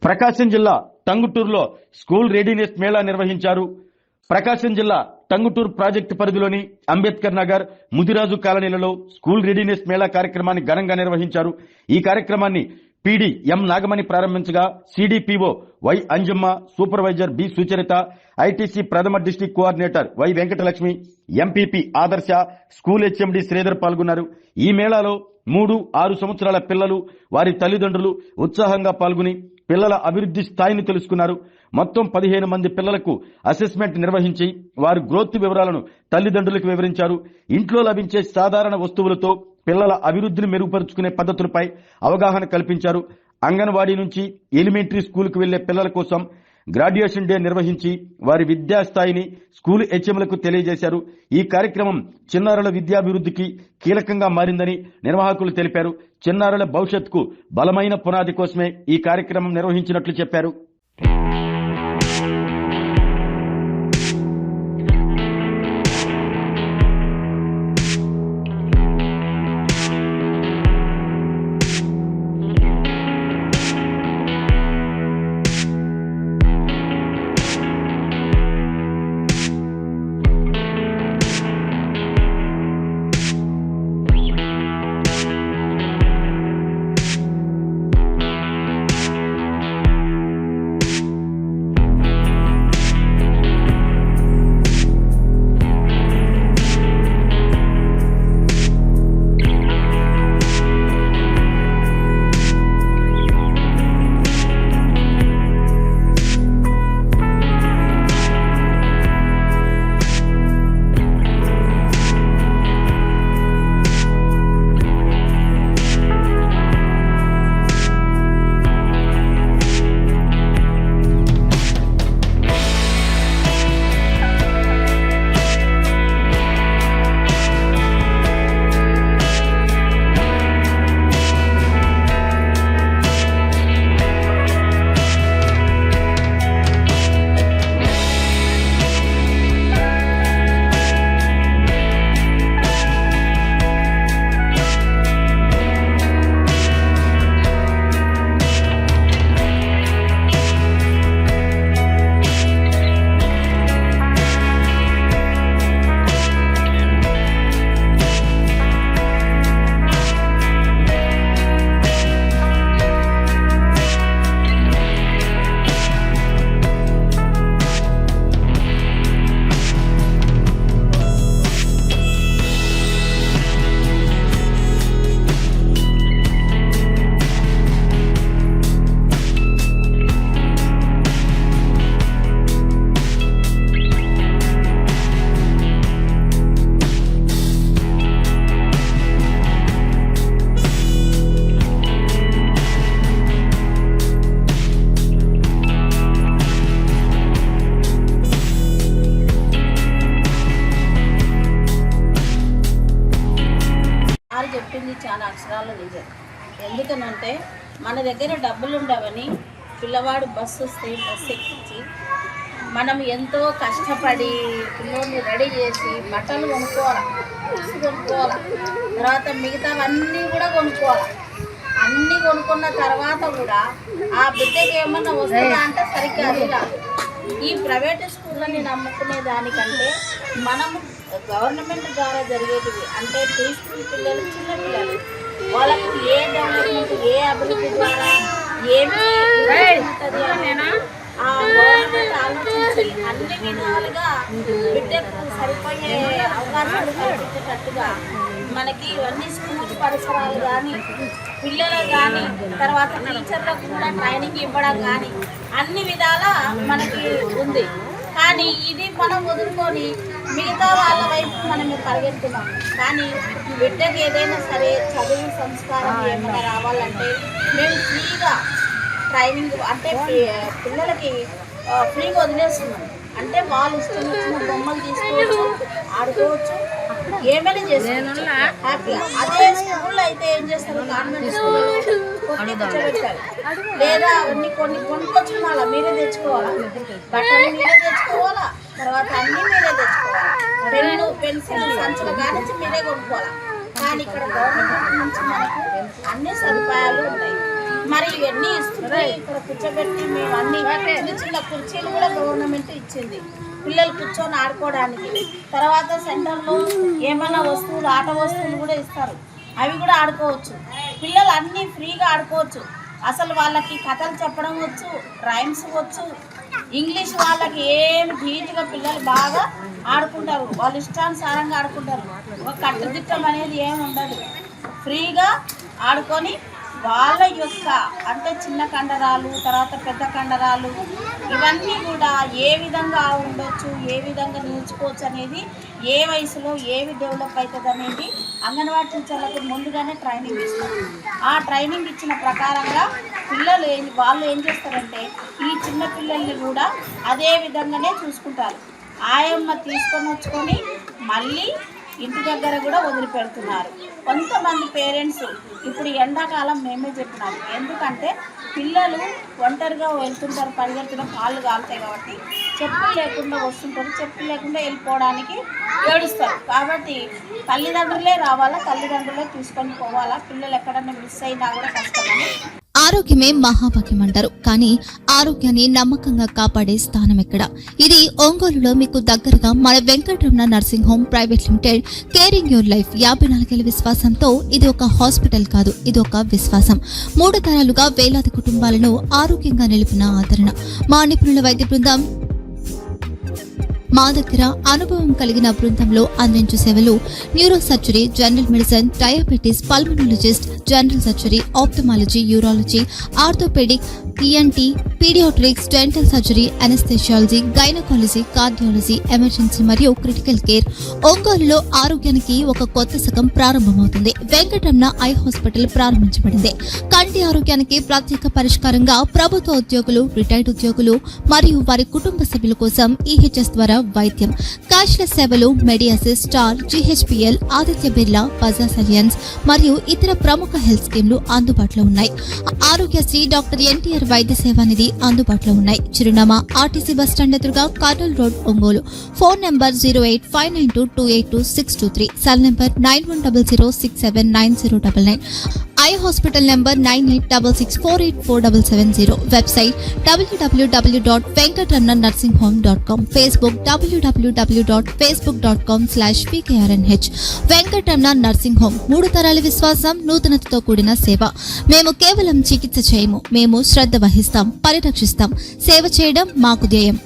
ప్రకాశం జిల్లా టంగుటూరులో school readiness Mela నిర్వహించారు. ప్రకాశం జిల్లా టంగుటూరు ప్రాజెక్టు పరిధిలోని అంబేద్కర్ నగర్, ముదిరాజు కాలనీలలో స్కూల్ రెడీనెస్ మేళా కార్యక్రమాన్ని ఘనంగా నిర్వహించారు. ఈ కార్యక్రమాన్ని పీడీ ఎం నాగమణి ప్రారంభించగా CDPO Y Anjamma, supervisor B Sucharitha, ITC Pratham district coordinator Y Venkatalakshmi, MPP Adarsha, school HM Sridhar పాల్గొన్నారు. ఈ మేళాలో 3-6 సంవత్సరాల పిల్లలు, వారి తల్లిదండ్రులు ఉత్సాహంగా పాల్గొని పిల్లల అభివృద్ధి స్థాయిని తెలుసుకున్నారు. మొత్తం 15 మంది పిల్లలకు అసెస్మెంట్ నిర్వహించి వారి గ్రోత్ వివరాలను తల్లిదండ్రులకు వివరించారు. ఇంట్లో లభించే సాధారణ వస్తువులతో పిల్లల అభివృద్ధిని మెరుగుపరుచుకునే పద్ధతులపై అవగాహన కల్పించారు. అంగన్వాడీ నుంచి ఎలిమెంటరీ స్కూల్కు వెళ్లే పిల్లల కోసం గ్రాడ్యుయేషన్ డే నిర్వహించి వారి విద్యా స్థాయిని స్కూల్ హెచ్ఎంలకు తెలియజేశారు. ఈ కార్యక్రమం చిన్నారుల విద్యాభివృద్ధికి కీలకంగా మారిందని నిర్వాహకులు తెలిపారు. చిన్నారుల భవిష్యత్తుకు బలమైన పునాది కోసమే ఈ కార్యక్రమం నిర్వహించినట్లు చెప్పారు. చెప్పింది చాలా అక్షరాలు నిజం. ఎందుకనంటే మన దగ్గర డబ్బులు ఉండవని పిల్లవాడు బస్సు వస్తే బస్సు ఎక్కించి మనం ఎంతో కష్టపడి పిల్లోని రెడీ చేసి బట్టలు కొనుక్కోవాలి, బుక్స్ కొనుక్కోవాలి, తర్వాత మిగతావన్నీ కూడా కొనుక్కోవాలి. అన్నీ కొనుక్కున్న తర్వాత కూడా ఆ బిడ్డకి ఏమన్నా వస్తుందా అంటే సరిగ్గా అది రాదు. ఈ ప్రైవేట్ స్కూళ్ళని నమ్ముకునే దానికంటే మనము గవర్నమెంట్ ద్వారా జరిగేటివి అంటే ప్రీ స్కూల్ పిల్లలు, చిన్న పిల్లలు, వాళ్ళకు ఏ డెవలప్మెంట్, ఏ అభివృద్ధి ద్వారా ఏమి ఉంటుంది అని ఆ గవర్నమెంట్ ఆలోచించి అన్ని విధాలుగా బిడ్డకు సరిపోయే అవకాశాలు కల్పించేటట్టుగా మనకి ఇవన్నీ స్కూల్ పరిసరాలు కానీ, పిల్లలు కానీ, తర్వాత టీచర్లకు కూడా ట్రైనింగ్ ఇవ్వడం కానీ అన్ని విధాల మనకి ఉంది. కానీ ఇది మనం వదులుకొని మిగతా వాళ్ళ వైపు మనం పరిగెత్తున్నాం. కానీ బిడ్డకి ఏదైనా సరే చదువు సంస్కారం ఏమైనా రావాలంటే మేము ఫ్రీగా ట్రైనింగ్ అంటే పిల్లలకి ఫ్రీగా వదిలేస్తున్నాం. అంటే వాళ్ళు ఇష్టం బొమ్మలు తీసుకోవచ్చు, ఆడుకోవచ్చు, ఏమైనా చేసుకోవచ్చు హ్యాపీగా. అదే స్కూల్లో అయితే ఏం చేస్తారు, గవర్నమెంట్ స్కూల్లో కొట్టి కూర్చోబెట్టాలి, లేదా కొన్ని కొనుక్కొచ్చిన వాళ్ళ మీరే తెచ్చుకోవాలా, బట్టలు మీరే తెచ్చుకోవాలా, తర్వాత అన్నీ మీరే తెచ్చుకోవాలి, పెన్ను పెన్సిల్ సంచులు కానీ మీరే కొనుక్కోవాలా. కానీ ఇక్కడ గవర్నమెంట్ నుంచి మనకు అన్ని సదుపాయాలు ఉన్నాయి. మరి ఇవన్నీ ఇస్తున్నాయి. ఇక్కడ కూర్చోబెట్టి మేము అన్ని చిన్న చిన్న కుర్చీలు కూడా గవర్నమెంట్ ఇచ్చింది పిల్లలు కూర్చొని ఆడుకోవడానికి. తర్వాత సెంటర్లో ఏమైనా వస్తువులు ఆట వస్తువులు కూడా ఇస్తారు, అవి కూడా ఆడుకోవచ్చు. పిల్లలు అన్నీ ఫ్రీగా ఆడుకోవచ్చు. అసలు వాళ్ళకి కథలు చెప్పడం వచ్చు, రైమ్స్ వచ్చు, ఇంగ్లీష్ వాళ్ళకి ఏమి ధీటుగా పిల్లలు బాగా ఆడుకుంటారు, వాళ్ళు ఇష్టానుసారంగా ఆడుకుంటారు. ఒక కట్టుదిట్టం అనేది ఏమి ఉండదు, ఫ్రీగా ఆడుకొని వాళ్ళ యొక్క అంటే చిన్న కండరాలు తర్వాత పెద్ద కండరాలు ఇవన్నీ కూడా ఏ విధంగా ఉండొచ్చు, ఏ విధంగా నేర్చుకోవచ్చు అనేది, ఏ వయసులో ఏవి డెవలప్ అవుతుంది అనేది అంగన్వాడీ టీచర్లకు ముందుగానే ట్రైనింగ్ ఇస్తారు. ఆ ట్రైనింగ్ ఇచ్చిన ప్రకారంగా పిల్లలు వాళ్ళు ఏం చేస్తారంటే ఈ చిన్న పిల్లల్ని కూడా అదే విధంగానే చూసుకుంటారు. ఆయమ్మ తీసుకొని వచ్చుకొని మళ్ళీ ఇంటి దగ్గర కూడా వదిలిపెడుతున్నారు. కొంతమంది పేరెంట్స్ ఇప్పుడు ఎండాకాలం మేమే చెప్పినాము, ఎందుకంటే పిల్లలు ఒంటరిగా వెళ్తుంటారు, పరిగెడుతున్న కాళ్ళు కాలుతాయి కాబట్టి చెప్పులు లేకుండా వస్తుంటారు, చెప్పులు లేకుండా వెళ్ళిపోవడానికి ఏడుస్తారు. కాబట్టి తల్లిదండ్రులే రావాలా, తల్లిదండ్రులే తీసుకొని పోవాలా. పిల్లలు ఎక్కడన్నా మిస్ అయినా కూడా కష్టమని. ఆరోగ్యమే మహాభాగ్యం అంటారు, కానీ ఆరోగ్యాన్ని నమ్మకంగా కాపాడే స్థానం ఎక్కడ? ఇది ఒంగోలులో మీకు దగ్గరగా మన Venkataramana nursing home private limited. Caring your life 54 విశ్వాసంతో ఇది ఒక హాస్పిటల్ కాదు, ఇది ఒక విశ్వాసం. 3 తరాలుగా వేలాది కుటుంబాలను ఆరోగ్యంగా నిలిపిన ఆదరణ. మా నిపుణుల వైద్య బృందం మా దగ్గర అనుభవం కలిగిన బృందంలో అందించే సేవలు neuro surgery, general medicine, diabetes, pulmonologist, general surgery, ophthalmology, urology, orthopedic, ENT, pediatrics, dental surgery, anesthesiology, gynecology, cardiology, emergency మరియు క్రిటికల్ కేర్. ఒంగోలులో ఆరోగ్యానికి ఒక కొత్త శకం ప్రారంభమవుతుంది. వెంకటరమణ ఐ హాస్పిటల్ ప్రారంభించబడింది. కంటి ఆరోగ్యానికి ప్రత్యేక పరిష్కారంగా ప్రభుత్వ ఉద్యోగులు, రిటైర్డ్ ఉద్యోగులు మరియు వారి కుటుంబ సభ్యుల కోసం EHS ద్వారా వైద్యం, క్యాష్లెస్ సేవలు, Mediassist, Star, GHPL, Aditya Birla, Bajaj Allianz మరియు ఇతర ప్రముఖ హెల్త్ స్కీమ్లు అందుబాటులో ఉన్నాయి. ఆరోగ్యశ్రీ, డాక్టర్ NTR వైద్య సేవానిధి అందుబాటులో ఉన్నాయి. చిరునామా RTC బస్టాండ్ ఎదురుగా, Kurnool road, Ongole. Phone number 08592282623, cell number 9100679099. Eye hospital number 9866484770. Website www.venkatramanarsinghome.com. Facebook www.facebook.com/VKRNH. Venkataramana nursing home, 3 తరాల విశ్వాసం, నూతనతతో కూడిన సేవ. మేము కేవలం చికిత్స చేయము, మేము శ్రద్ధ వహిస్తాం, పరిరక్షిస్తాం. సేవ చేయడం మాకు ధ్యేయం.